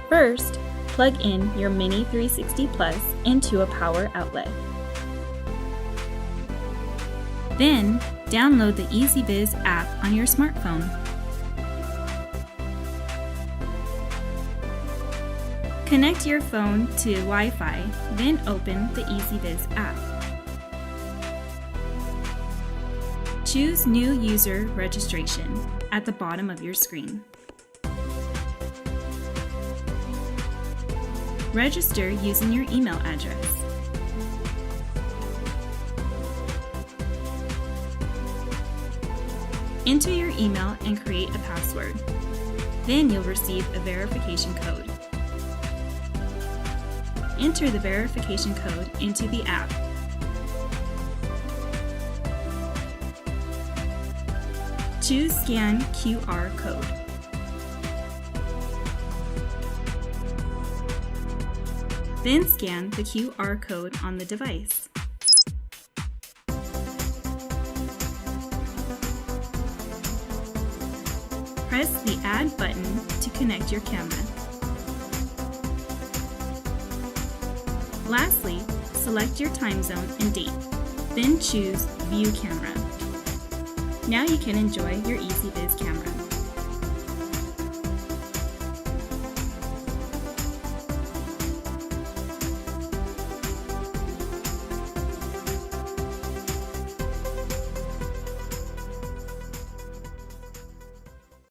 First, plug in your Mini 360 Plus into a power outlet. Then, download the Ezviz app on your smartphone. Connect your phone to Wi-Fi, then open the Ezviz app. Choose New User Registration at the bottom of your screen. Register using your email address. Enter your email and create a password. Then you'll receive a verification code. Enter the verification code into the app. Choose Scan QR code. Then scan the QR code on the device. Press the Add button to connect your camera. Lastly, select your time zone and date, then choose View Camera. Now you can enjoy your Ezviz camera.